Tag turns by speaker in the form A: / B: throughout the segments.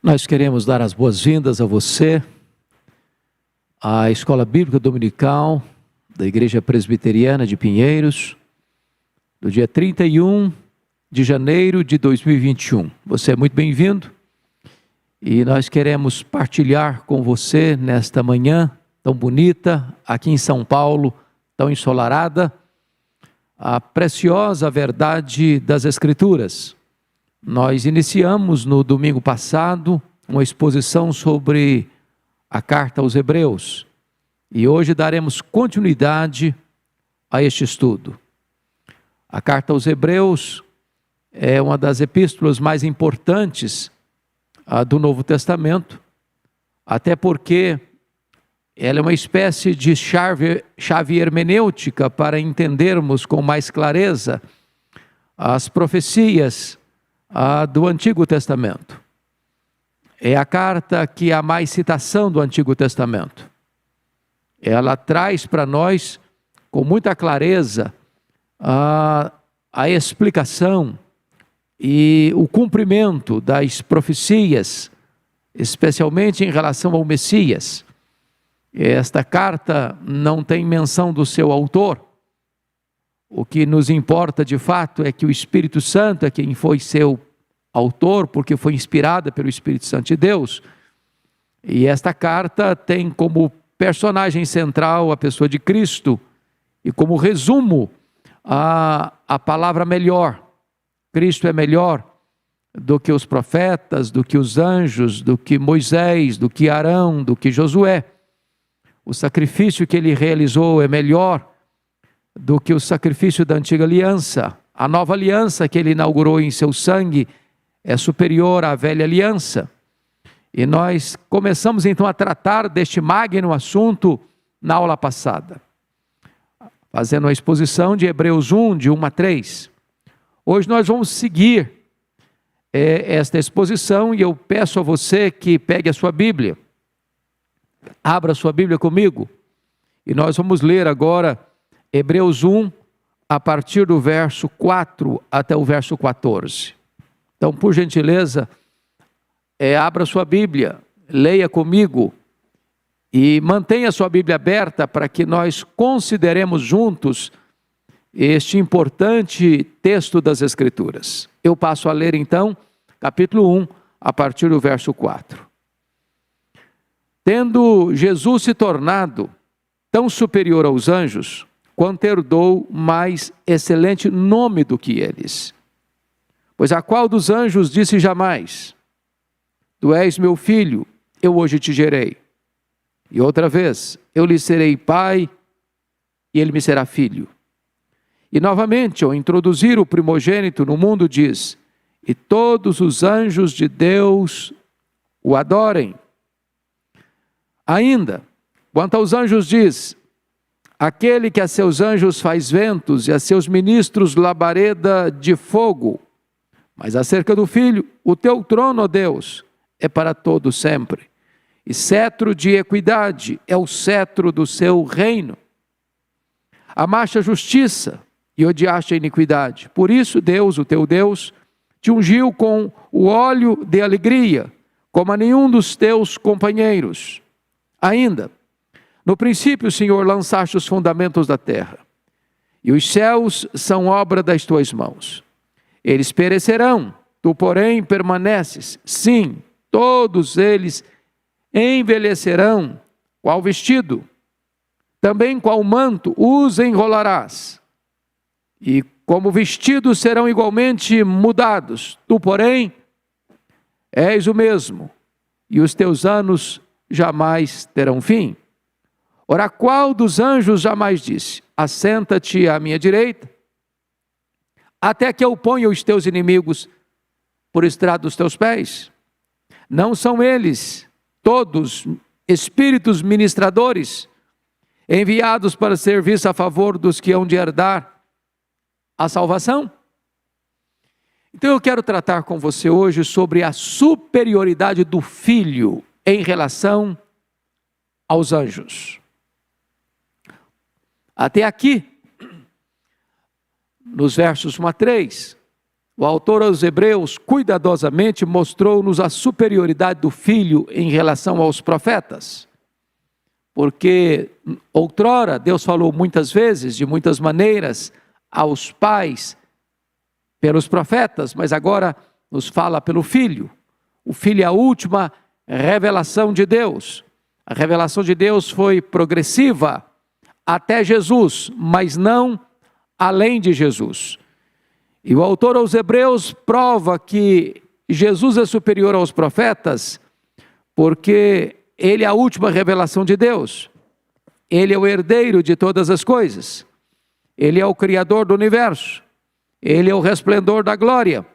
A: Nós queremos dar as boas-vindas a você, à Escola Bíblica Dominical da Igreja Presbiteriana de Pinheiros, do dia 31 de janeiro de 2021. Você é muito bem-vindo e nós queremos partilhar com você nesta manhã tão bonita, aqui em São Paulo, tão ensolarada, a preciosa verdade das Escrituras. Nós iniciamos no domingo passado uma exposição sobre a carta aos Hebreus e hoje daremos continuidade a este estudo. A carta aos Hebreus é uma das epístolas mais importantes do Novo Testamento, até porque ela é uma espécie de chave hermenêutica para entendermos com mais clareza as profecias do Antigo Testamento. É a carta que há mais citação do Antigo Testamento. Ela traz para nós, com muita clareza, a explicação e o cumprimento das profecias, especialmente em relação ao Messias. Esta carta não tem menção do seu autor. O que nos importa de fato é que o Espírito Santo é quem foi seu autor, porque foi inspirada pelo Espírito Santo de Deus. E esta carta tem como personagem central a pessoa de Cristo e como resumo a palavra melhor. Cristo é melhor do que os profetas, do que os anjos, do que Moisés, do que Arão, do que Josué. O sacrifício que ele realizou é melhor do que o sacrifício da antiga aliança. A nova aliança que ele inaugurou em seu sangue é superior à velha aliança. E nós começamos então a tratar deste magno assunto na aula passada, fazendo a exposição de Hebreus 1, de 1 a 3. Hoje nós vamos seguir esta exposição e eu peço a você que pegue a sua Bíblia, abra a sua Bíblia comigo e nós vamos ler agora Hebreus 1, a partir do verso 4 até o verso 14. Então, por gentileza, abra sua Bíblia, leia comigo e mantenha a sua Bíblia aberta para que nós consideremos juntos este importante texto das Escrituras. Eu passo a ler então, capítulo 1, a partir do verso 4. Tendo Jesus se tornado tão superior aos anjos, quanto herdou mais excelente nome do que eles. Pois a qual dos anjos disse jamais: Tu és meu filho, eu hoje te gerei. E outra vez, eu lhe serei pai, e ele me será filho. E novamente, ao introduzir o primogênito no mundo, diz: E todos os anjos de Deus o adorem. Ainda, quanto aos anjos diz: Aquele que a seus anjos faz ventos e a seus ministros labareda de fogo. Mas acerca do Filho, o teu trono, ó Deus, é para todo sempre. E cetro de equidade é o cetro do seu reino. Amaste a justiça e odiaste a iniquidade. Por isso Deus, o teu Deus, te ungiu com o óleo de alegria, como a nenhum dos teus companheiros. Ainda, no princípio, Senhor, lançaste os fundamentos da terra, e os céus são obra das tuas mãos. Eles perecerão, tu, porém, permaneces. Sim, todos eles envelhecerão, qual vestido, também qual manto os enrolarás, e como vestidos serão igualmente mudados. Tu, porém, és o mesmo, e os teus anos jamais terão fim. Ora, qual dos anjos jamais disse: Assenta-te à minha direita, até que eu ponha os teus inimigos por estrado dos teus pés? Não são eles todos espíritos ministradores, enviados para serviço a favor dos que hão de herdar a salvação? Então eu quero tratar com você hoje sobre a superioridade do Filho em relação aos anjos. Até aqui, nos versos 1 a 3, o autor aos Hebreus cuidadosamente mostrou-nos a superioridade do Filho em relação aos profetas. Porque outrora Deus falou muitas vezes, de muitas maneiras, aos pais pelos profetas, mas agora nos fala pelo Filho. O Filho é a última revelação de Deus. A revelação de Deus foi progressiva até Jesus, mas não além de Jesus. E o autor aos Hebreus prova que Jesus é superior aos profetas, porque ele é a última revelação de Deus. Ele é o herdeiro de todas as coisas. Ele é o criador do universo. Ele é o resplendor da glória.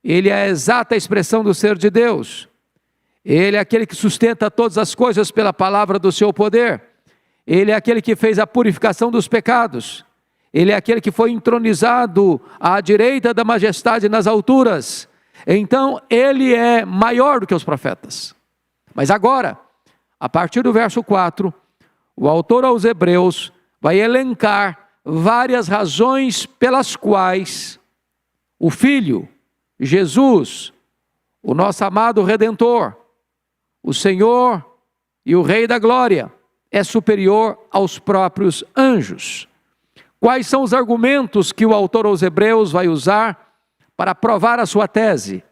A: Ele é a exata expressão do ser de Deus. Ele é aquele que sustenta todas as coisas pela palavra do seu poder. Ele é aquele que fez a purificação dos pecados. Ele é aquele que foi entronizado à direita da majestade nas alturas. Então, ele é maior do que os profetas. Mas agora, a partir do verso 4, o autor aos Hebreus vai elencar várias razões pelas quais o Filho, Jesus, o nosso amado Redentor, o Senhor e o Rei da Glória, é superior aos próprios anjos. Quais são os argumentos que o autor aos Hebreus vai usar para provar a sua tese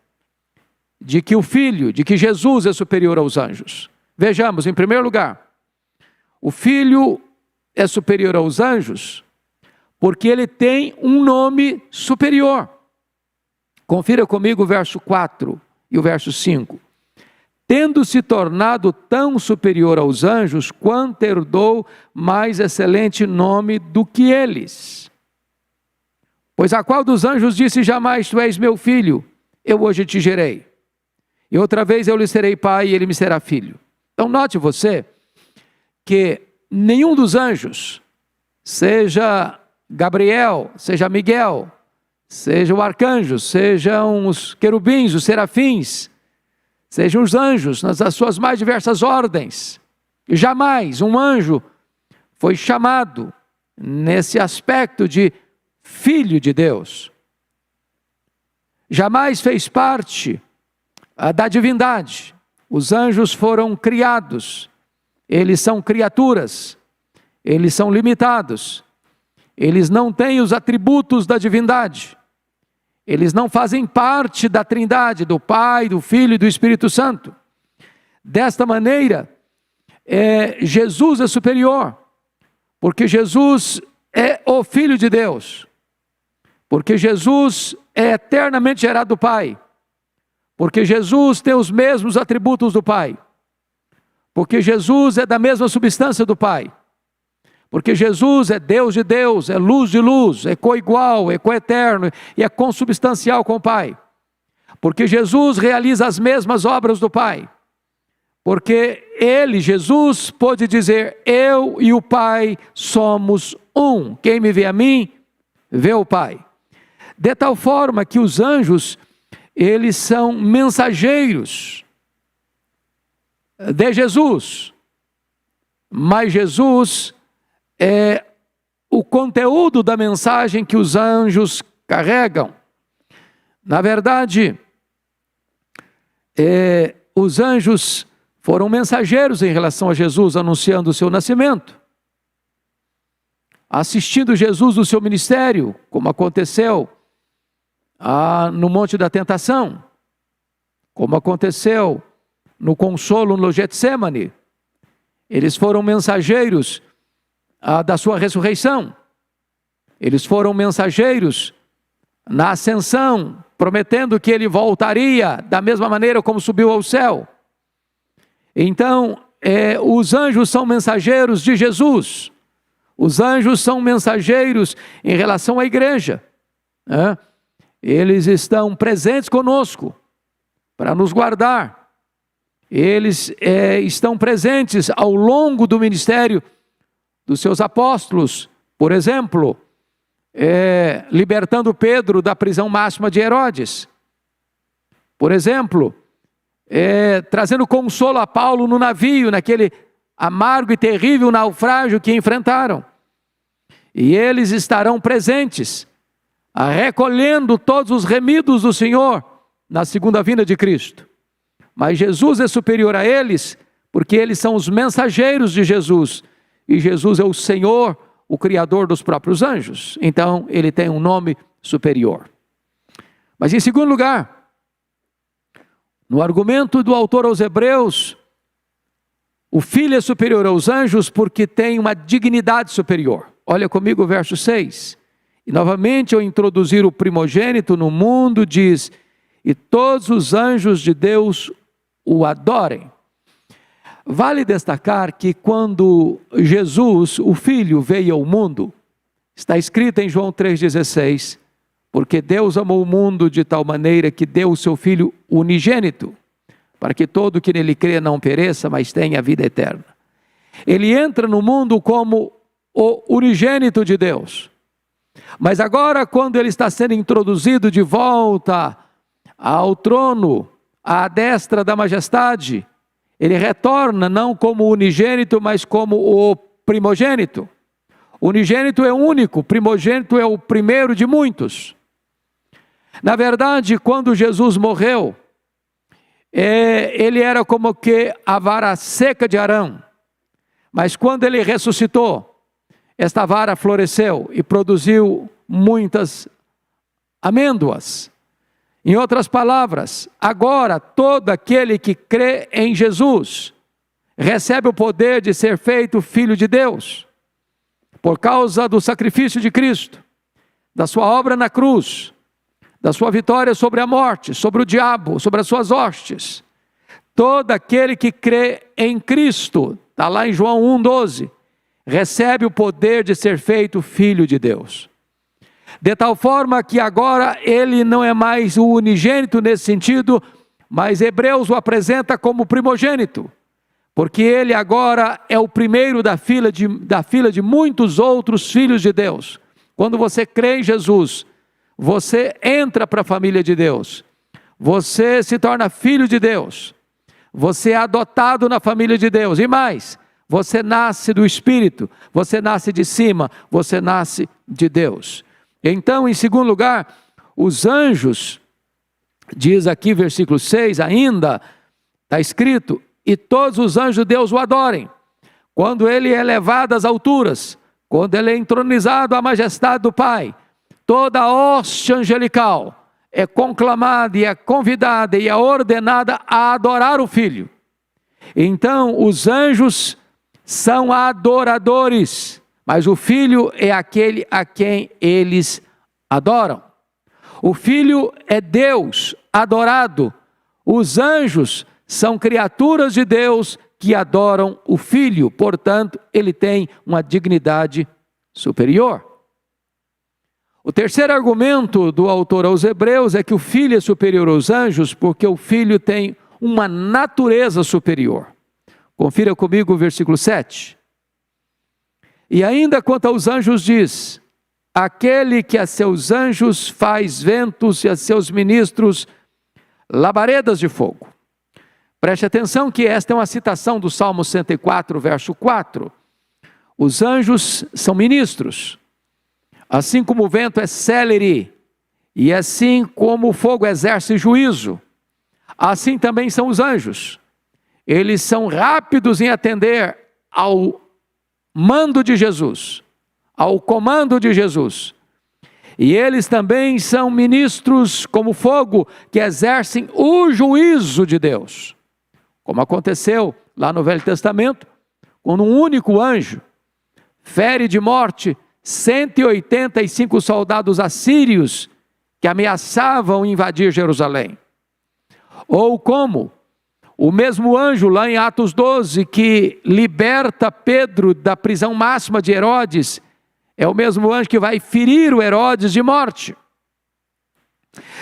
A: de que o Filho, de que Jesus é superior aos anjos? Vejamos, em primeiro lugar, o Filho é superior aos anjos porque ele tem um nome superior. Confira comigo o verso 4 e o verso 5. Tendo se tornado tão superior aos anjos, quanto herdou mais excelente nome do que eles. Pois a qual dos anjos disse jamais, tu és meu filho, eu hoje te gerei. E outra vez eu lhe serei pai e ele me será filho. Então note você que nenhum dos anjos, seja Gabriel, seja Miguel, seja o arcanjo, sejam os querubins, os serafins, sejam os anjos nas suas mais diversas ordens, jamais um anjo foi chamado nesse aspecto de filho de Deus. Jamais fez parte da divindade. Os anjos foram criados, eles são criaturas, eles são limitados, eles não têm os atributos da divindade. Eles não fazem parte da Trindade, do Pai, do Filho e do Espírito Santo. Desta maneira, Jesus é superior, porque Jesus é o Filho de Deus, porque Jesus é eternamente gerado do Pai, porque Jesus tem os mesmos atributos do Pai, porque Jesus é da mesma substância do Pai, porque Jesus é Deus de Deus, é luz de luz, é coigual, é coeterno e é consubstancial com o Pai. Porque Jesus realiza as mesmas obras do Pai. Porque ele, Jesus, pôde dizer, eu e o Pai somos um. Quem me vê a mim, vê o Pai. De tal forma que os anjos, eles são mensageiros de Jesus. Mas Jesus é o conteúdo da mensagem que os anjos carregam. Na verdade, os anjos foram mensageiros em relação a Jesus, anunciando o seu nascimento, assistindo Jesus no seu ministério, como aconteceu no Monte da Tentação, como aconteceu no consolo no Getsêmani. Eles foram mensageiros da sua ressurreição. Eles foram mensageiros na ascensão, prometendo que ele voltaria da mesma maneira como subiu ao céu. Então, os anjos são mensageiros de Jesus. Os anjos são mensageiros em relação à igreja. Eles estão presentes conosco para nos guardar. Eles estão presentes ao longo do ministério dos seus apóstolos, por exemplo, libertando Pedro da prisão máxima de Herodes. Por exemplo, trazendo consolo a Paulo no navio, naquele amargo e terrível naufrágio que enfrentaram. E eles estarão presentes recolhendo todos os remidos do Senhor na segunda vinda de Cristo. Mas Jesus é superior a eles, porque eles são os mensageiros de Jesus, e Jesus é o Senhor, o Criador dos próprios anjos. Então, ele tem um nome superior. Mas em segundo lugar, no argumento do autor aos Hebreus, o Filho é superior aos anjos porque tem uma dignidade superior. Olha comigo o verso 6. E novamente, ao introduzir o primogênito no mundo, diz: e todos os anjos de Deus o adorem. Vale destacar que quando Jesus, o Filho, veio ao mundo, está escrito em João 3,16, porque Deus amou o mundo de tal maneira que deu o seu Filho unigênito, para que todo que nele crê não pereça, mas tenha vida eterna. Ele entra no mundo como o unigênito de Deus. Mas agora, quando ele está sendo introduzido de volta ao trono, à destra da majestade, ele retorna não como unigênito, mas como o primogênito. O unigênito é único, o primogênito é o primeiro de muitos. Na verdade, quando Jesus morreu, ele era como que a vara seca de Arão. Mas quando ele ressuscitou, esta vara floresceu e produziu muitas amêndoas. Em outras palavras, agora todo aquele que crê em Jesus recebe o poder de ser feito filho de Deus, por causa do sacrifício de Cristo, da sua obra na cruz, da sua vitória sobre a morte, sobre o diabo, sobre as suas hostes. Todo aquele que crê em Cristo, está lá em João 1,12, recebe o poder de ser feito filho de Deus. De tal forma que agora ele não é mais o unigênito nesse sentido, mas Hebreus o apresenta como primogênito, porque ele agora é o primeiro da fila de muitos outros filhos de Deus. Quando você crê em Jesus, você entra para a família de Deus, você se torna filho de Deus, você é adotado na família de Deus, e mais, você nasce do Espírito, você nasce de cima, você nasce de Deus. Então, em segundo lugar, os anjos, diz aqui versículo 6 ainda, está escrito, e todos os anjos de Deus o adorem. Quando ele é elevado às alturas, quando ele é entronizado à majestade do Pai, toda a hoste angelical é conclamada e é convidada e é ordenada a adorar o Filho. Então, os anjos são adoradores, mas o Filho é aquele a quem eles adoram. O Filho é Deus adorado. Os anjos são criaturas de Deus que adoram o Filho. Portanto, ele tem uma dignidade superior. O terceiro argumento do autor aos Hebreus é que o Filho é superior aos anjos porque o Filho tem uma natureza superior. Confira comigo o versículo 7. E ainda quanto aos anjos diz: aquele que a seus anjos faz ventos e a seus ministros labaredas de fogo. Preste atenção que esta é uma citação do Salmo 104, verso 4. Os anjos são ministros. Assim como o vento é célere, e assim como o fogo exerce juízo, assim também são os anjos. Eles são rápidos em atender ao mando de Jesus, ao comando de Jesus. E eles também são ministros como fogo, que exercem o juízo de Deus. Como aconteceu lá no Velho Testamento, quando um único anjo fere de morte 185 soldados assírios que ameaçavam invadir Jerusalém. Ou como o mesmo anjo lá em Atos 12 que liberta Pedro da prisão máxima de Herodes, é o mesmo anjo que vai ferir o Herodes de morte.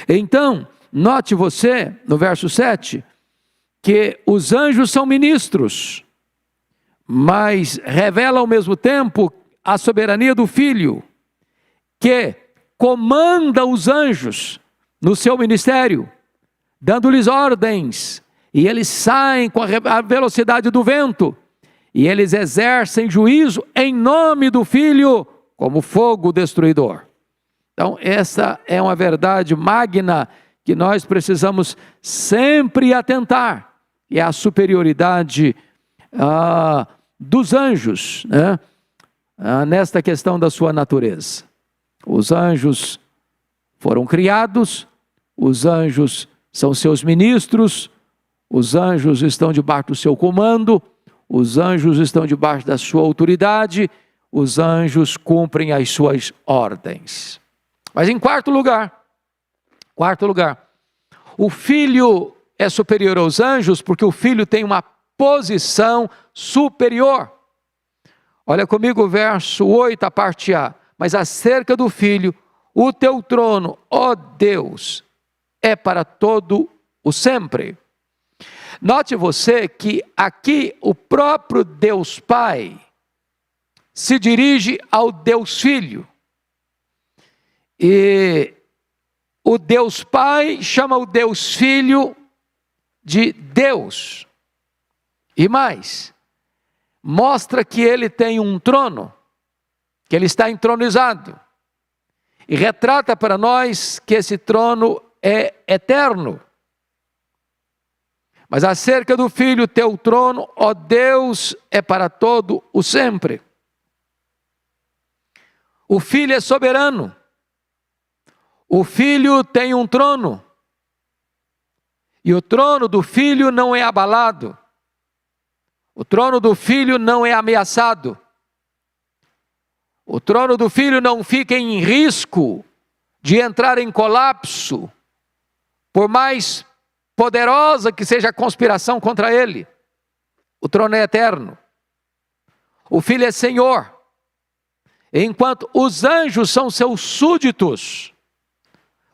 A: Então, note você, no verso 7, que os anjos são ministros, mas revela ao mesmo tempo a soberania do Filho, que comanda os anjos no seu ministério, dando-lhes ordens, e eles saem com a velocidade do vento, e eles exercem juízo em nome do Filho, como fogo destruidor. Então, essa é uma verdade magna que nós precisamos sempre atentar, e é a superioridade dos anjos, né? Nesta questão da sua natureza. Os anjos foram criados, os anjos são seus ministros, os anjos estão debaixo do seu comando, os anjos estão debaixo da sua autoridade, os anjos cumprem as suas ordens. Mas em quarto lugar, o filho é superior aos anjos porque o filho tem uma posição superior. Olha comigo o verso 8, a parte A. Mas acerca do filho, o teu trono, ó Deus, é para todo o sempre. Note você que aqui o próprio Deus Pai se dirige ao Deus Filho. E o Deus Pai chama o Deus Filho de Deus. E mais, mostra que ele tem um trono, que ele está entronizado. E retrata para nós que esse trono é eterno. Mas acerca do Filho, teu trono, ó Deus, é para todo o sempre. O Filho é soberano. O Filho tem um trono. E o trono do Filho não é abalado. O trono do Filho não é ameaçado. O trono do Filho não fica em risco de entrar em colapso, por mais poderosa que seja a conspiração contra ele. O trono é eterno. O Filho é Senhor. Enquanto os anjos são seus súditos,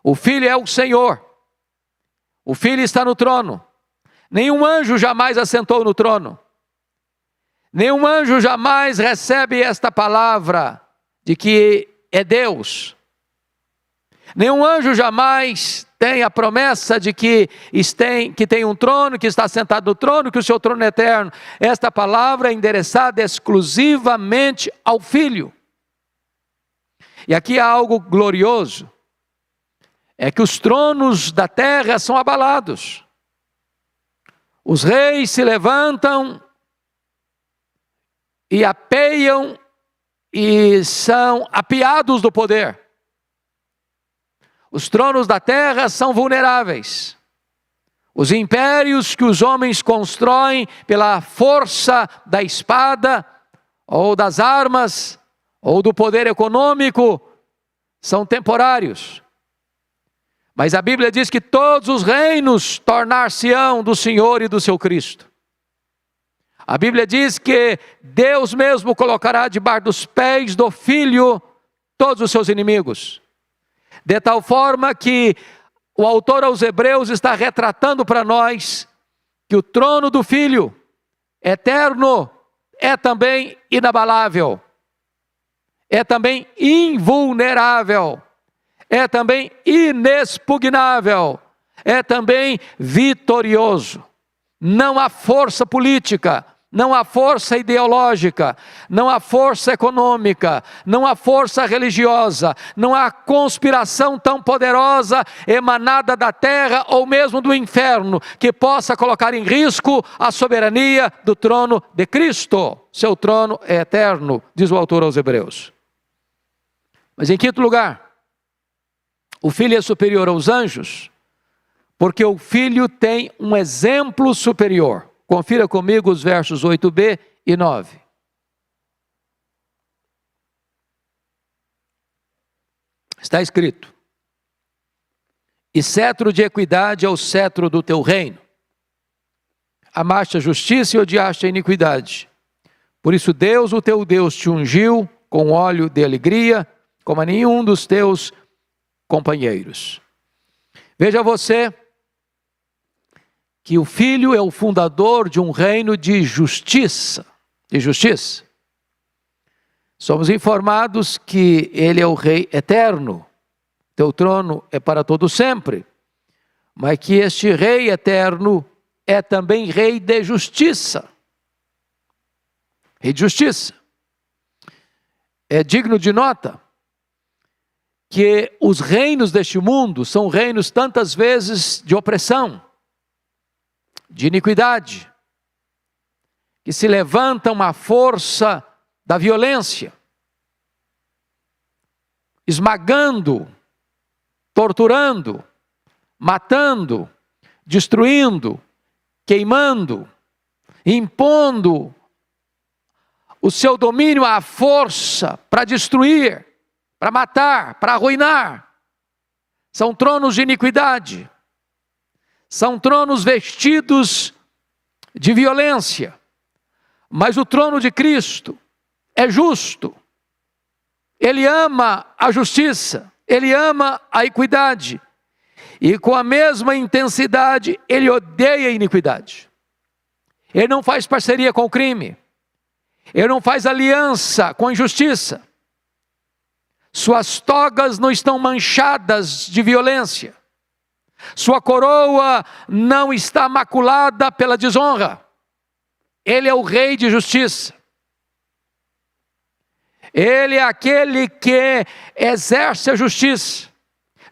A: o Filho é o Senhor. O Filho está no trono. Nenhum anjo jamais assentou no trono. Nenhum anjo jamais recebe esta palavra de que é Deus. Nenhum anjo jamais tem a promessa de que tem um trono, que está sentado no trono, que o seu trono é eterno. Esta palavra é endereçada exclusivamente ao Filho. E aqui há algo glorioso. É que os tronos da terra são abalados. Os reis se levantam e apeiam e são apiados do poder. Os tronos da terra são vulneráveis. Os impérios que os homens constroem pela força da espada, ou das armas, ou do poder econômico, são temporários. Mas a Bíblia diz que todos os reinos tornar-se-ão do Senhor e do seu Cristo. A Bíblia diz que Deus mesmo colocará debaixo dos pés do Filho todos os seus inimigos. De tal forma que o autor aos Hebreus está retratando para nós que o trono do Filho eterno é também inabalável, é também invulnerável, é também inexpugnável, é também vitorioso. Não há força política, não há força ideológica, não há força econômica, não há força religiosa, não há conspiração tão poderosa emanada da terra ou mesmo do inferno que possa colocar em risco a soberania do trono de Cristo. Seu trono é eterno, diz o autor aos Hebreus. Mas em quinto lugar, o Filho é superior aos anjos, porque o Filho tem um exemplo superior. Confira comigo os versos 8b e 9. Está escrito: e cetro de equidade é o cetro do teu reino. Amaste a justiça e odiaste a iniquidade. Por isso Deus, o teu Deus, te ungiu com óleo de alegria, como a nenhum dos teus companheiros. Veja você que o Filho é o fundador de um reino de justiça. Somos informados que ele é o Rei eterno. Teu trono é para todo sempre. Mas que este Rei eterno é também Rei de justiça. Rei de justiça. É digno de nota que os reinos deste mundo são reinos tantas vezes de opressão, de iniquidade, que se levantam à força da violência, esmagando, torturando, matando, destruindo, queimando, impondo o seu domínio à força para destruir, para matar, para arruinar. São tronos de iniquidade, são tronos vestidos de violência, mas o trono de Cristo é justo. Ele ama a justiça, Ele ama a equidade, e com a mesma intensidade Ele odeia a iniquidade. Ele não faz parceria com o crime, Ele não faz aliança com a injustiça. Suas togas não estão manchadas de violência, sua coroa não está maculada pela desonra. Ele é o Rei de justiça. Ele é aquele que exerce a justiça.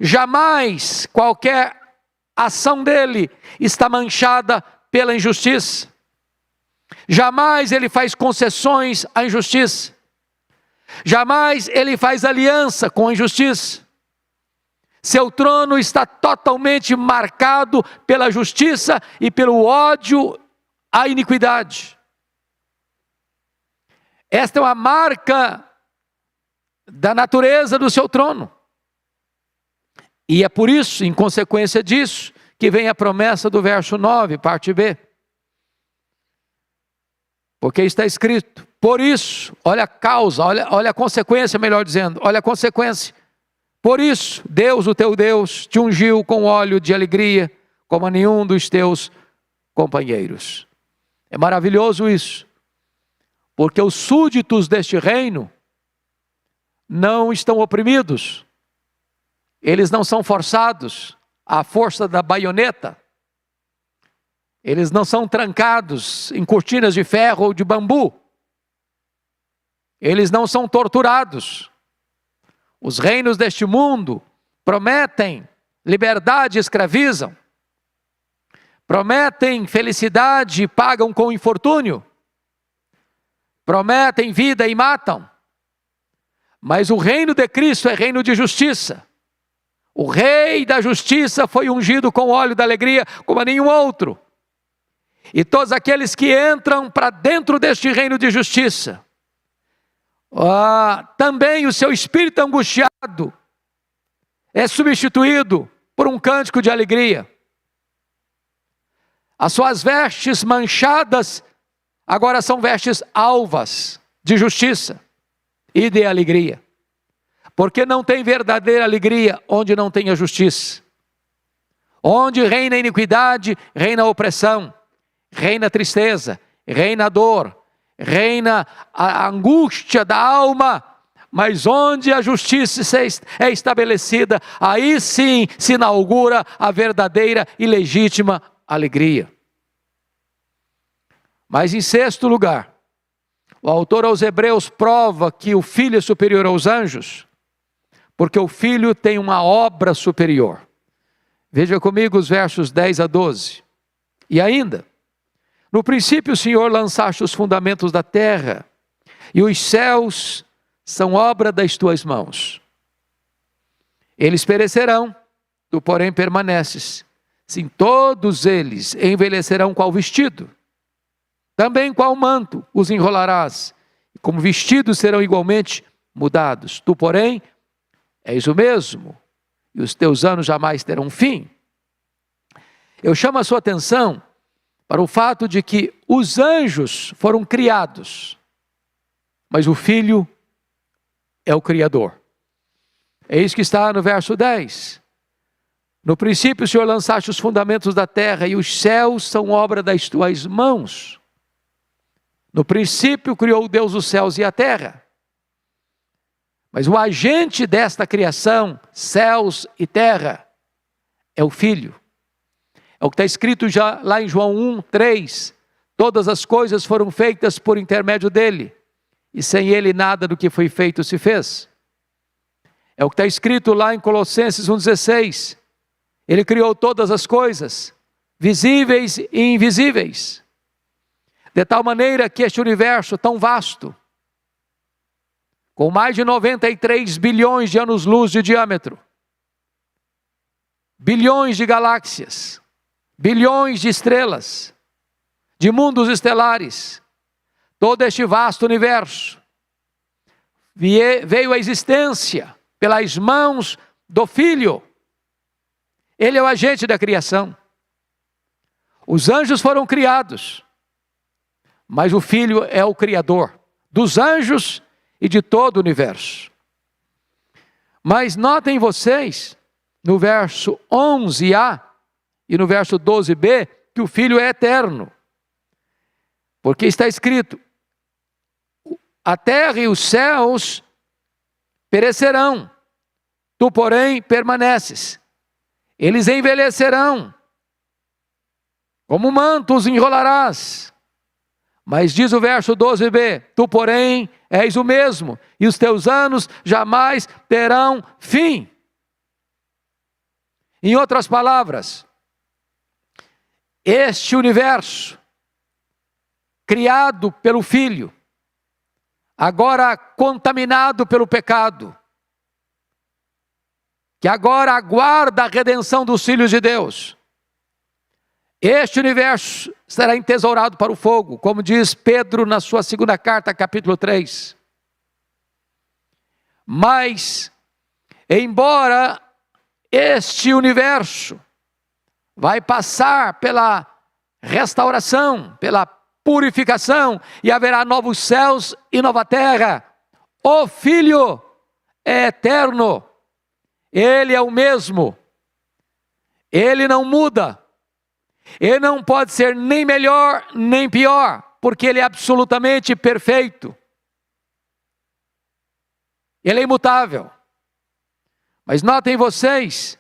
A: Jamais qualquer ação dele está manchada pela injustiça. Jamais ele faz concessões à injustiça. Jamais ele faz aliança com a injustiça. Seu trono está totalmente marcado pela justiça e pelo ódio à iniquidade. Esta é uma marca da natureza do seu trono. E é por isso, em consequência disso, que vem a promessa do verso 9, parte B. Porque está escrito, por isso, olha a causa, olha a consequência, melhor dizendo, olha a consequência. Por isso, Deus, o teu Deus, te ungiu com óleo de alegria, como a nenhum dos teus companheiros. É maravilhoso isso, porque os súditos deste reino não estão oprimidos, eles não são forçados à força da baioneta, eles não são trancados em cortinas de ferro ou de bambu, eles não são torturados. Os reinos deste mundo prometem liberdade e escravizam, prometem felicidade e pagam com infortúnio, prometem vida e matam. Mas o reino de Cristo é reino de justiça. O Rei da justiça foi ungido com óleo da alegria como a nenhum outro. E todos aqueles que entram para dentro deste reino de justiça, também o seu espírito angustiado é substituído por um cântico de alegria. As suas vestes manchadas agora são vestes alvas de justiça e de alegria. Porque não tem verdadeira alegria onde não tem a justiça. Onde reina a iniquidade, reina a opressão, reina a tristeza, reina a dor, reina a angústia da alma. Mas onde a justiça é estabelecida, aí sim se inaugura a verdadeira e legítima alegria. Mas em sexto lugar, o autor aos Hebreus prova que o Filho é superior aos anjos, porque o Filho tem uma obra superior. Veja comigo os versos 10 a 12. E ainda, no princípio o Senhor lançaste os fundamentos da terra, e os céus são obra das tuas mãos. Eles perecerão, tu porém permaneces. Sim, todos eles envelhecerão qual vestido. Também qual manto os enrolarás, e como vestidos serão igualmente mudados. Tu, porém, és o mesmo, e os teus anos jamais terão fim. Eu chamo a sua atenção para o fato de que os anjos foram criados, mas o Filho é o Criador. É isso que está no verso 10. No princípio o Senhor lançaste os fundamentos da terra, e os céus são obra das tuas mãos. No princípio criou Deus os céus e a terra. Mas o agente desta criação, céus e terra, é o Filho. É o que está escrito já lá em João 1:3. Todas as coisas foram feitas por intermédio dele, e sem ele nada do que foi feito se fez. É o que está escrito lá em Colossenses 1,16. Ele criou todas as coisas, visíveis e invisíveis, de tal maneira que este universo tão vasto, com mais de 93 bilhões de anos-luz de diâmetro, bilhões de galáxias, bilhões de estrelas, de mundos estelares, todo este vasto universo veio à existência pelas mãos do Filho. Ele é o agente da criação. Os anjos foram criados, mas o Filho é o Criador dos anjos e de todo o universo. Mas notem vocês, no verso 11a e no verso 12b, que o Filho é eterno. Porque está escrito: a terra e os céus perecerão, tu, porém, permaneces. Eles envelhecerão, como manto os enrolarás. Mas diz o verso 12b, tu, porém, és o mesmo, e os teus anos jamais terão fim. Em outras palavras, este universo, criado pelo Filho, agora contaminado pelo pecado, que agora aguarda a redenção dos filhos de Deus, este universo será entesourado para o fogo, como diz Pedro na sua segunda carta, capítulo 3. Mas, embora este universo vai passar pela restauração, pela purificação, e haverá novos céus e nova terra, o Filho é eterno, Ele é o mesmo, Ele não muda, Ele não pode ser nem melhor nem pior, porque Ele é absolutamente perfeito, Ele é imutável. Mas notem vocês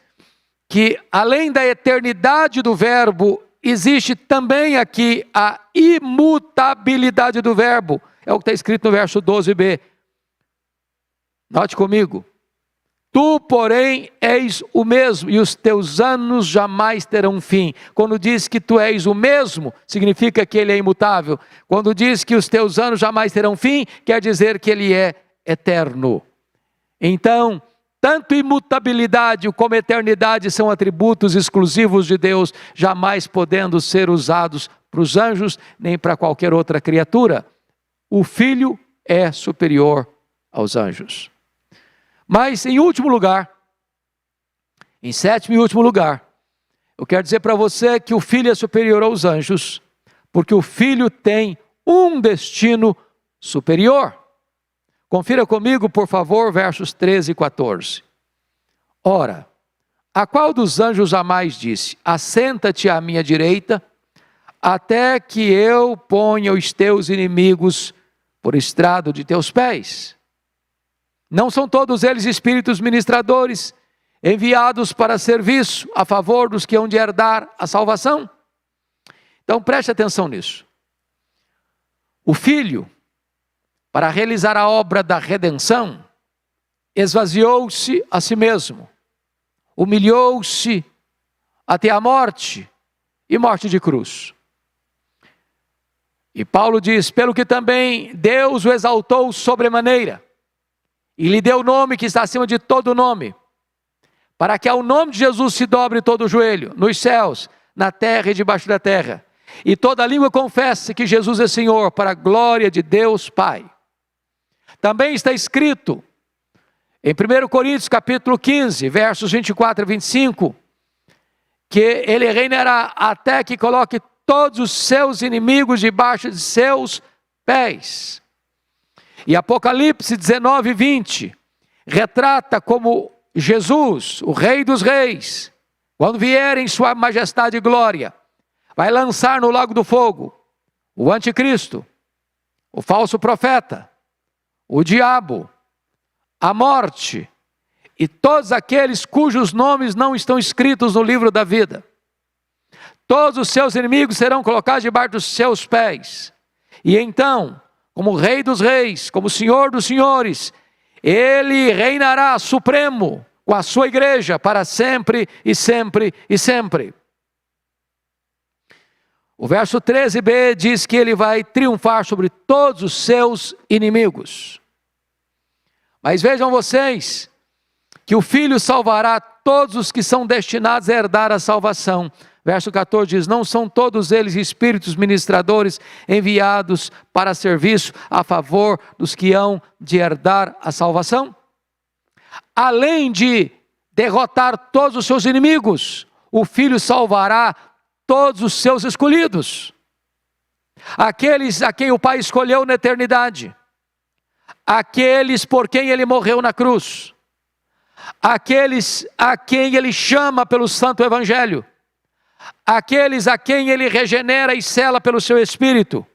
A: que além da eternidade do verbo, existe também aqui a imutabilidade do verbo. É o que está escrito no verso 12b. Note comigo. Tu, porém, és o mesmo, e os teus anos jamais terão fim. Quando diz que tu és o mesmo, significa que Ele é imutável. Quando diz que os teus anos jamais terão fim, quer dizer que Ele é eterno. Então, tanto imutabilidade como eternidade são atributos exclusivos de Deus, jamais podendo ser usados para os anjos, nem para qualquer outra criatura. O Filho é superior aos anjos. Mas em último lugar, em sétimo e último lugar, eu quero dizer para você que o Filho é superior aos anjos, porque o Filho tem um destino superior. Confira comigo, por favor, versos 13 e 14. Ora, a qual dos anjos jamais disse: assenta-te à minha direita, até que eu ponha os teus inimigos por estrado de teus pés? Não são todos eles espíritos ministradores, enviados para serviço a favor dos que hão de herdar a salvação? Então preste atenção nisso. O Filho, para realizar a obra da redenção, esvaziou-se a si mesmo, humilhou-se até a morte e morte de cruz. E Paulo diz: pelo que também Deus o exaltou sobremaneira, e lhe deu o nome que está acima de todo nome, para que ao nome de Jesus se dobre todo o joelho, nos céus, na terra e debaixo da terra, e toda língua confesse que Jesus é Senhor, para a glória de Deus Pai. Também está escrito em 1 Coríntios capítulo 15, versos 24 e 25, que Ele reinará até que coloque todos os seus inimigos debaixo de seus pés. E Apocalipse 19, 20, retrata como Jesus, o Rei dos Reis, quando vier em sua majestade e glória, vai lançar no lago do fogo o anticristo, o falso profeta, o diabo, a morte e todos aqueles cujos nomes não estão escritos no livro da vida. Todos os seus inimigos serão colocados debaixo dos seus pés. E então, como Rei dos Reis, como Senhor dos Senhores, Ele reinará supremo com a sua igreja para sempre e sempre e sempre. O verso 13b diz que ele vai triunfar sobre todos os seus inimigos. Mas vejam vocês, que o Filho salvará todos os que são destinados a herdar a salvação. Verso 14 diz, não são todos eles espíritos ministradores enviados para serviço a favor dos que hão de herdar a salvação? Além de derrotar todos os seus inimigos, o Filho salvará todos os seus escolhidos. Aqueles a quem o Pai escolheu na eternidade. Aqueles por quem ele morreu na cruz. Aqueles a quem ele chama pelo Santo Evangelho. Aqueles a quem ele regenera e sela pelo seu Espírito.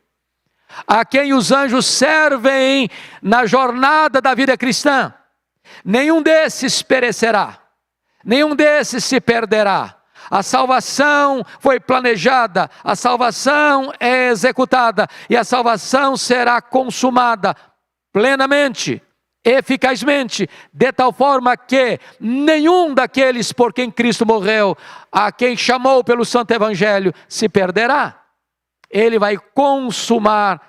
A: A quem os anjos servem na jornada da vida cristã. Nenhum desses perecerá. Nenhum desses se perderá. A salvação foi planejada, a salvação é executada e a salvação será consumada plenamente, eficazmente, de tal forma que nenhum daqueles por quem Cristo morreu, a quem chamou pelo Santo Evangelho, se perderá. Ele vai consumar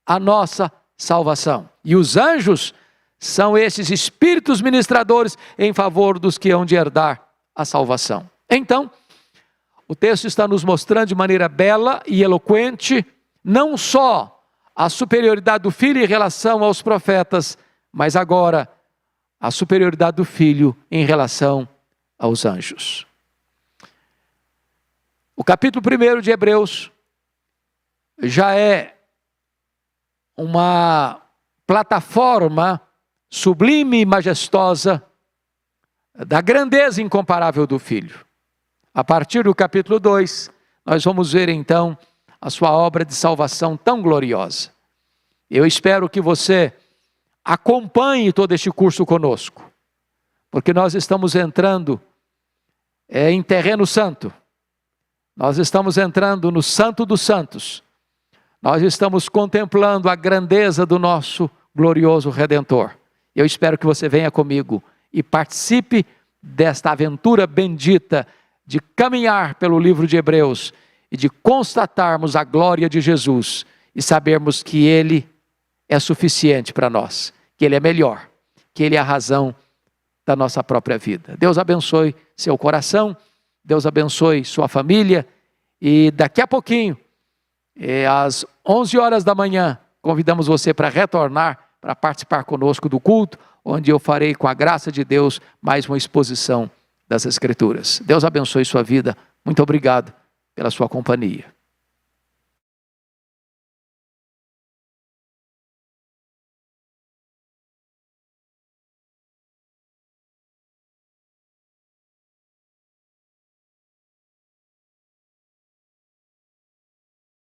A: a nossa salvação. E os anjos são esses espíritos ministradores em favor dos que hão de herdar a salvação. Então, o texto está nos mostrando de maneira bela e eloquente, não só a superioridade do Filho em relação aos profetas, mas agora a superioridade do Filho em relação aos anjos. O capítulo 1 de Hebreus já é uma plataforma sublime e majestosa da grandeza incomparável do Filho. A partir do capítulo 2, nós vamos ver então a sua obra de salvação tão gloriosa. Eu espero que você acompanhe todo este curso conosco, porque nós estamos entrando em terreno santo, nós estamos entrando no Santo dos Santos, nós estamos contemplando a grandeza do nosso glorioso Redentor. Eu espero que você venha comigo e participe desta aventura bendita de caminhar pelo livro de Hebreus e de constatarmos a glória de Jesus e sabermos que Ele é suficiente para nós, que Ele é melhor, que Ele é a razão da nossa própria vida. Deus abençoe seu coração, Deus abençoe sua família e daqui a pouquinho, às 11 horas da manhã, convidamos você para retornar, para participar conosco do culto, onde eu farei com a graça de Deus mais uma exposição das Escrituras. Deus abençoe sua vida. Muito obrigado pela sua companhia.